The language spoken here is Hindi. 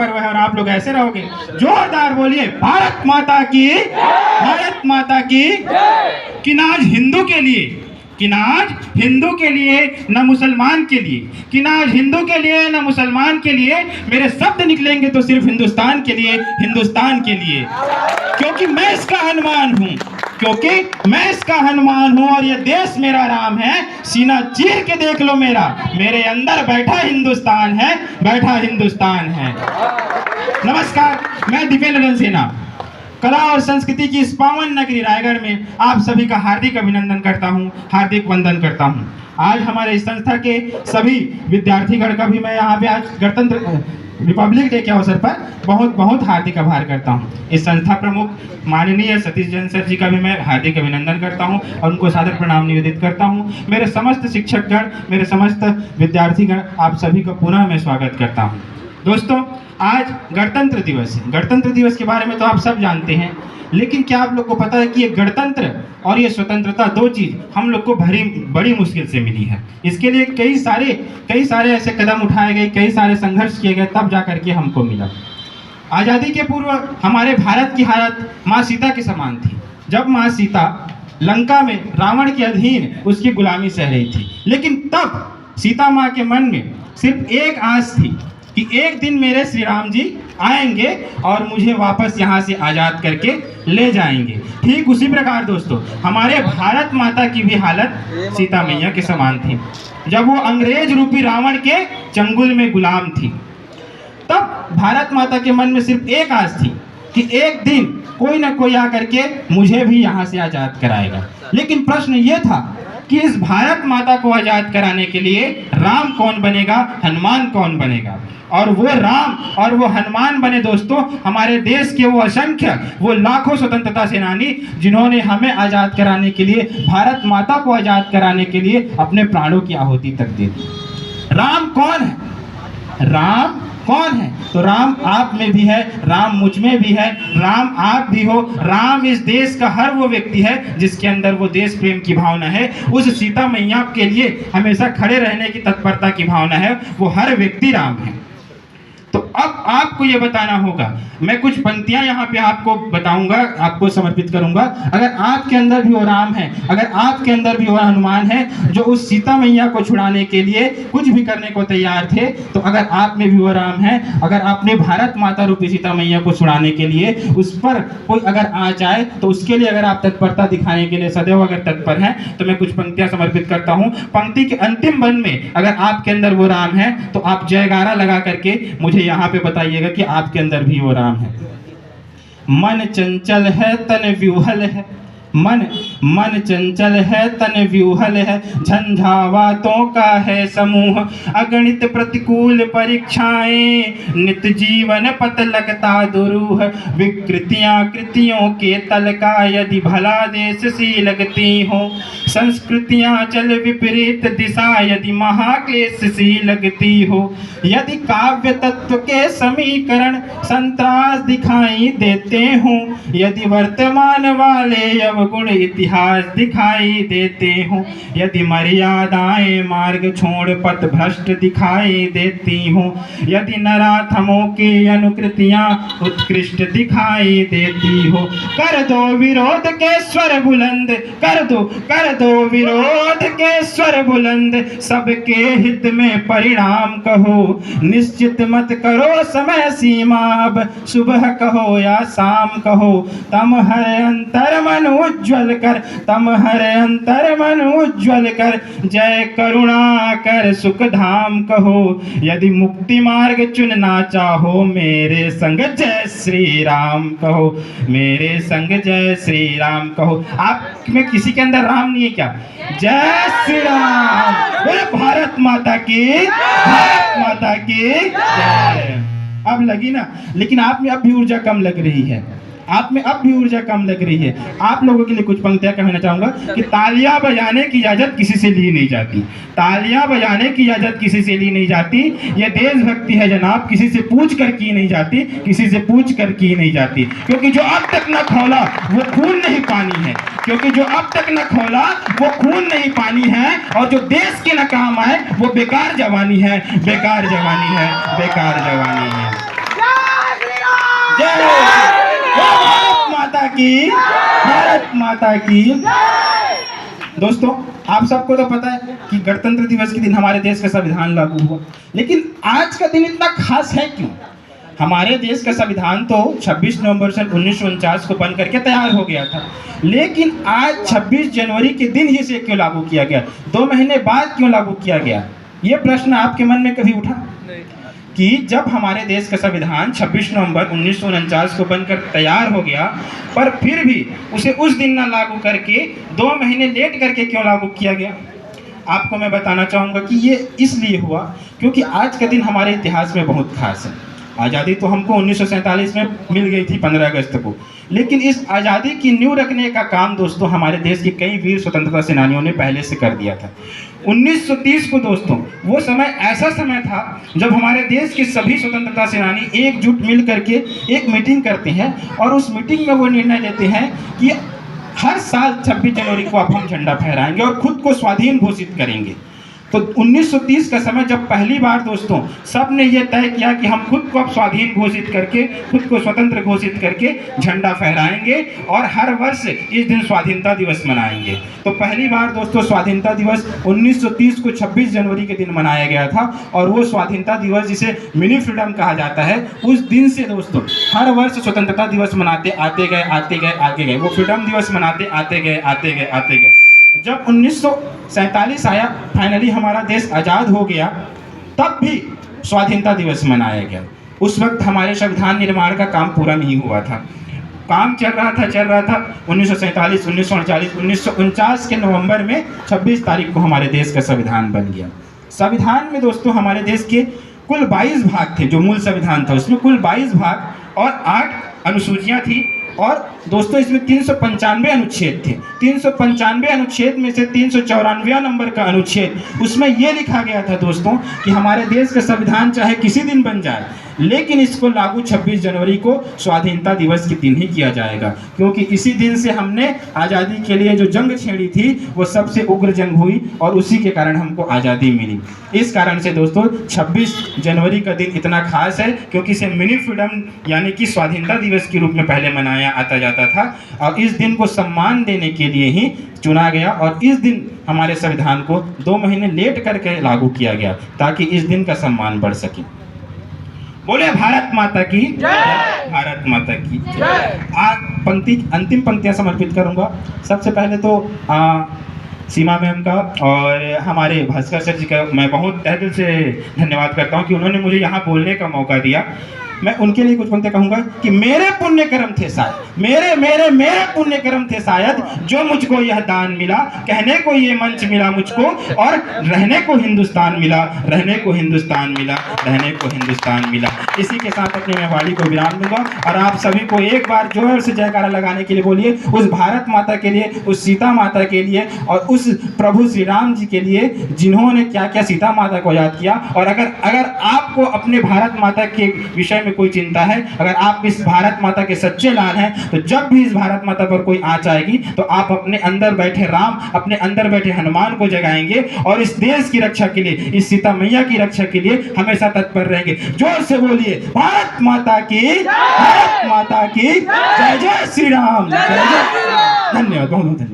पर्व है और आप लोग ऐसे रहोगे। जोरदार बोलिए भारत माता की, भारत माता की। कि ना आज हिंदू के लिए, कि ना आज हिंदू के लिए न मुसलमान के लिए, कि ना आज हिंदू के लिए न मुसलमान के लिए मेरे शब्द निकलेंगे तो सिर्फ हिंदुस्तान के लिए, हिंदुस्तान के लिए। क्योंकि मैं इसका हनुमान हूँ, क्योंकि मैं इसका हनुमान हूँ और ये देश मेरा राम है। सीना चीर के देख लो मेरा, मेरे अंदर बैठा हिंदुस्तान है, बैठा हिंदुस्तान है। नमस्कार, मैं दीपेंद्र रंजन सेना कला और संस्कृति की इस पावन नगरी रायगढ़ में आप सभी का हार्दिक अभिनंदन करता हूं, हार्दिक वंदन करता हूं। आज हमारे इस संस्था के सभी विद्यार्थीगण का भी मैं यहाँ पे आज गणतंत्र रिपब्लिक डे के अवसर पर बहुत बहुत हार्दिक आभार करता हूँ। इस संस्था प्रमुख माननीय सतीश जैन सर जी का भी मैं हार्दिक अभिनंदन करता हूँ और उनको सादर प्रणाम निवेदित करता हूँ। मेरे समस्त शिक्षकगण, मेरे समस्त विद्यार्थीगण, आप सभी का पुनः मैं स्वागत करता हूँ। दोस्तों, आज गणतंत्र दिवस है। गणतंत्र दिवस के बारे में तो आप सब जानते हैं, लेकिन क्या आप लोग को पता है कि ये गणतंत्र और ये स्वतंत्रता दो चीज़ हम लोग को बड़ी मुश्किल से मिली है। इसके लिए कई सारे ऐसे कदम उठाए गए, कई सारे संघर्ष किए गए, तब जा करके हमको मिला। आज़ादी के पूर्व हमारे भारत की हालत माँ सीता के समान थी। जब माँ सीता लंका में रावण के अधीन उसकी गुलामी सह रही थी, लेकिन तब सीता माँ के मन में सिर्फ एक आस थी कि एक दिन मेरे श्री राम जी आएंगे और मुझे वापस यहाँ से आज़ाद करके ले जाएंगे। ठीक उसी प्रकार दोस्तों, हमारे भारत माता की भी हालत सीता मैया के समान थी। जब वो अंग्रेज रूपी रावण के चंगुल में गुलाम थी, तब भारत माता के मन में सिर्फ एक आस थी कि एक दिन कोई ना कोई आकर के मुझे भी यहाँ से आज़ाद कराएगा। लेकिन प्रश्न ये था कि इस भारत माता को आज़ाद कराने के लिए राम कौन बनेगा, हनुमान कौन बनेगा। और वो राम और वो हनुमान बने दोस्तों हमारे देश के वो असंख्य, वो लाखों स्वतंत्रता सेनानी जिन्होंने हमें आज़ाद कराने के लिए, भारत माता को आज़ाद कराने के लिए अपने प्राणों की आहुति तक दे दी। राम कौन है? राम कौन है? तो राम आप में भी है, राम मुझ में भी है, राम आप भी हो। राम इस देश का हर वो व्यक्ति है जिसके अंदर वो देश प्रेम की भावना है। उस सीता मैया के लिए हमेशा खड़े रहने की तत्परता की भावना है, वो हर व्यक्ति राम है। तो अब आपको ये बताना होगा, मैं कुछ पंक्तियां यहाँ पे आपको बताऊंगा, आपको समर्पित करूंगा। अगर आपके अंदर भी वो राम है, अगर आपके अंदर भी वो हनुमान है जो उस सीता मैया को छुड़ाने के लिए कुछ भी करने को तैयार थे, तो अगर आप में भी वो राम है, अगर आपने भारत माता रूपी सीता मैया को छुड़ाने के लिए उस पर कोई अगर आ जाए, तो उसके लिए अगर आप तत्परता दिखाने के लिए सदैव अगर तत्पर हैं, तो मैं कुछ पंक्तियां समर्पित करता हूँ। पंक्ति के अंतिम बंद में अगर आपके अंदर वो राम है तो आप जयगारा लगा करके मुझे यहाँ पे बताइएगा कि आपके अंदर भी वो राम है। मन चंचल है तन व्यूहल है, मन चंचल है तन व्यूहल है, झंझावातों का है समूह, अगणित प्रतिकूल परीक्षाएं, नित जीवन पत लगता दुरूह, विकृतियां कृतियों के तल का यदि भला देश सी लगती हो, संस्कृतियां चल विपरीत दिशा यदि महाक्लेश सी लगती हो, यदि काव्य तत्व के समीकरण संतरास दिखाई देते हो, यदि वर्तमान वाले गुण इतिहास दिखाई देते हो, यदि मर्यादाएं मार्ग छोड़ पथ भ्रष्ट दिखाई देती हो, यदि नराधमों की अनुकृतियां उत्कृष्ट दिखाई देती हो, कर दो विरोध के स्वर बुलंद, कर दो विरोध के स्वर बुलंद, सबके हित में परिणाम कहो, निश्चित मत करो समय सीमा, अब सुबह कहो या शाम कहो, तम हर अंतर मन उज्ज्वल कर, तम हर अंतर मन उज्ज्वल कर, जय करुणा कर सुख धाम कहो, यदि मुक्ति मार्ग चुनना चाहो, मेरे संग जय श्री राम कहो, मेरे संग जय श्री राम कहो। आप में किसी के अंदर राम नहीं है क्या? जय श्री राम, बोले भारत माता की, भारत माता की जय। अब लगी ना? लेकिन आप में अब भी ऊर्जा कम लग रही है, आप में अब भी ऊर्जा कम लग रही है। आप लोगों के लिए कुछ पंक्तियां कहना चाहूंगा कि तालियां बजाने की इजाजत किसी से ली नहीं जाती, तालियां बजाने की इजाजत किसी से ली नहीं जाती। ये देशभक्ति है जनाब, किसी से पूछ कर की नहीं जाती, किसी से पूछ कर की नहीं जाती, क्योंकि जो अब तक न खोला वो खून नहीं पानी है, क्योंकि जो अब तक न खोला वो खून नहीं पानी है, और जो देश के न काम आए वो बेकार जवानी है, बेकार जवानी है, बेकार जवानी है। की, भारत माता की। दोस्तों, आप सबको तो पता है कि गणतंत्र दिवस के दिन हमारे देश का संविधान लागू हुआ, लेकिन आज का दिन इतना खास है क्यों? हमारे देश का संविधान तो 26 नवंबर सन 1949 को बन करके तैयार हो गया था, लेकिन आज 26 जनवरी के दिन ही इसे क्यों लागू किया गया? 2 महीने बाद क्यों लागू किया गया? ये प्रश्न आपके मन में कभी उठा कि जब हमारे देश का संविधान 26 नवंबर 1949 को बनकर तैयार हो गया, पर फिर भी उसे उस दिन ना लागू करके 2 महीने लेट करके क्यों लागू किया गया? आपको मैं बताना चाहूँगा कि ये इसलिए हुआ क्योंकि आज का दिन हमारे इतिहास में बहुत खास है। आज़ादी तो हमको 1947 में मिल गई थी 15 अगस्त को, लेकिन इस आज़ादी की नींव रखने का काम दोस्तों हमारे देश के कई वीर स्वतंत्रता सेनानियों ने पहले से कर दिया था। 1930 को दोस्तों वो समय ऐसा समय था जब हमारे देश के सभी स्वतंत्रता सेनानी एकजुट मिल करके एक मीटिंग करते हैं और उस मीटिंग में वो निर्णय लेते हैं कि हर साल 26 जनवरी को अब हम झंडा फहराएंगे और खुद को स्वाधीन घोषित करेंगे। तो 1930 का समय जब पहली बार दोस्तों सब ने यह तय किया कि हम खुद को अब स्वाधीन घोषित करके, खुद को स्वतंत्र घोषित करके झंडा फहराएंगे और हर वर्ष इस दिन स्वाधीनता दिवस मनाएंगे। तो पहली बार दोस्तों स्वाधीनता दिवस 1930 को 26 जनवरी के दिन मनाया गया था और वो स्वाधीनता दिवस जिसे मिनी फ्रीडम कहा जाता है, उस दिन से दोस्तों हर वर्ष स्वतंत्रता दिवस मनाते आते गए, वो फ्रीडम दिवस मनाते आते गए। जब 1947 आया, फाइनली हमारा देश आज़ाद हो गया, तब भी स्वाधीनता दिवस मनाया गया। उस वक्त हमारे संविधान निर्माण का काम पूरा नहीं हुआ था, काम चल रहा था। 1947, 1948, 1949 के नवंबर में 26 तारीख को हमारे देश का संविधान बन गया। संविधान में दोस्तों हमारे देश के कुल 22 भाग थे। जो मूल संविधान था उसमें कुल 22 भाग और 8 अनुसूचियाँ थी और दोस्तों इसमें 395 अनुच्छेद थे। 395 अनुच्छेद में से 394 नंबर का अनुच्छेद, उसमें यह लिखा गया था दोस्तों कि हमारे देश का संविधान चाहे किसी दिन बन जाए, लेकिन इसको लागू 26 जनवरी को स्वाधीनता दिवस के दिन ही किया जाएगा, क्योंकि इसी दिन से हमने आज़ादी के लिए जो जंग छेड़ी थी वो सबसे उग्र जंग हुई और उसी के कारण हमको आज़ादी मिली। इस कारण से दोस्तों 26 जनवरी का दिन इतना खास है क्योंकि इसे मिनी फ्रीडम यानी कि स्वाधीनता दिवस के रूप में पहले मनाया आता जाता था और इस दिन को सम्मान देने के लिए ही चुना गया और इस दिन हमारे संविधान को 2 महीने लेट करके लागू किया गया ताकि इस दिन का सम्मान बढ़ सके। बोले भारत माता की जय, भारत माता की जय। आज अंतिम पंक्तियां समर्पित करूंगा। सबसे पहले तो सीमा मैम का और हमारे भास्कर सर जी का मैं बहुत तहे दिल से धन्यवाद करता हूं कि उन्होंने मुझे यहाँ बोलने का मौका दिया। मैं उनके लिए कुछ पंक्तियां कहूँगा कि मेरे पुण्य कर्म थे शायद, मेरे पुण्य कर्म थे शायद, जो मुझको यह दान मिला, कहने को ये मंच मिला मुझको और रहने को हिंदुस्तान मिला, रहने को हिंदुस्तान मिला। इसी के साथ अपनी मैं वाणी को विराम दूंगा और आप सभी को एक बार जोर से जयकारा लगाने के लिए बोलिए उस भारत माता के लिए, उस सीता माता के लिए और उस प्रभु श्री राम जी के लिए जिन्होंने क्या क्या सीता माता को याद किया। और अगर आपको अपने भारत माता के विषय में कोई चिंता है, अगर आप इस भारत माता के सच्चे लाल हैं, तो जब भी इस भारत माता पर कोई आँच आएगी तो आप अपने अंदर बैठे राम, अपने अंदर बैठे हनुमान को जगाएंगे और इस देश की रक्षा के लिए, इस सीता मैया की रक्षा के लिए हमेशा तत्पर रहेंगे। जोर से बोलिए भारत माता की, भारत माता की जय, जय श्री राम, जय जय। धन्यवाद, बहुत बहुत धन्यवाद।